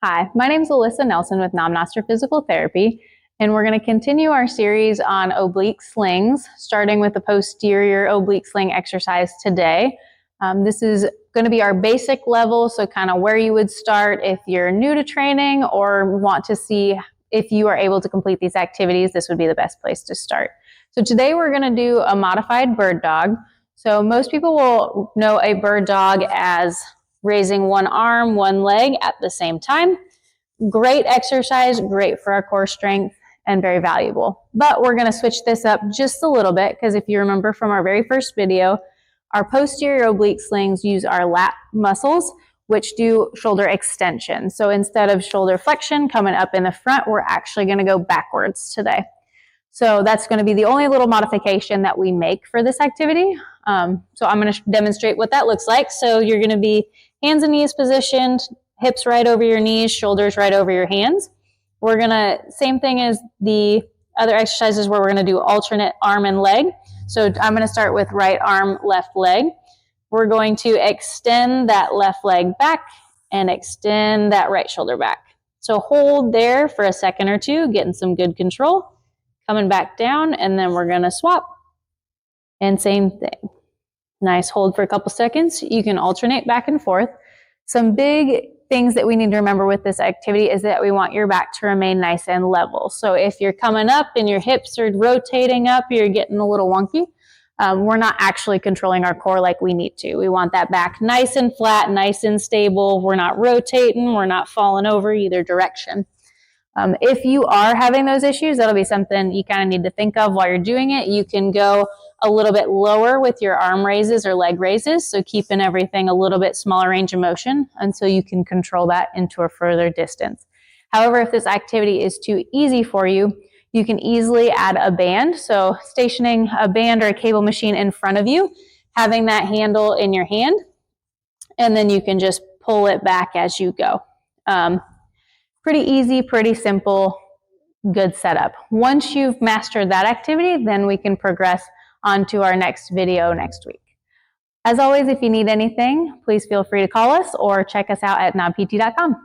Hi, my name is Alyssa Nelsen with Noster Physical Therapy, and we're going to continue our series on oblique slings, starting with the posterior oblique sling exercise today. This is going to be our basic level, so kind of where you would start if you're new to training or want to see if you are able to complete these activities. This would be the best place to start. So today we're going to do a modified bird dog. So most people will know a bird dog as raising one arm, one leg at the same time. Great exercise, great for our core strength, and very valuable. But we're going to switch this up just a little bit because if you remember from our very first video, our posterior oblique slings use our lat muscles, which do shoulder extension. So instead of shoulder flexion coming up in the front, we're actually going to go backwards today. So that's going to be the only little modification that we make for this activity. So I'm going to demonstrate what that looks like. So you're going to be hands and knees positioned, hips right over your knees, shoulders right over your hands. We're going to, same thing as the other exercises where we're going to do alternate arm and leg. So I'm going to start with right arm, left leg. We're going to extend that left leg back and extend that right shoulder back. So hold there for a second or two, getting some good control. Coming back down, and then we're going to swap. And same thing. Nice hold for a couple seconds. You can alternate back and forth. Some big things that we need to remember with this activity is that we want your back to remain nice and level. So if you're coming up and your hips are rotating up, you're getting a little wonky. We're not actually controlling our core like we need to. We want that back nice and flat, nice and stable. We're not rotating. We're not falling over either direction. If you are having those issues, that'll be something you kind of need to think of while you're doing it. You can go a little bit lower with your arm raises or leg raises, so keeping everything a little bit smaller range of motion until you can control that into a further distance. However, if this activity is too easy for you, you can easily add a band. So stationing a band or a cable machine in front of you, having that handle in your hand, and then you can just pull it back as you go. Pretty easy, pretty simple, good setup. Once you've mastered that activity, then we can progress on to our next video next week. As always, if you need anything, please feel free to call us or check us out at knobpt.com.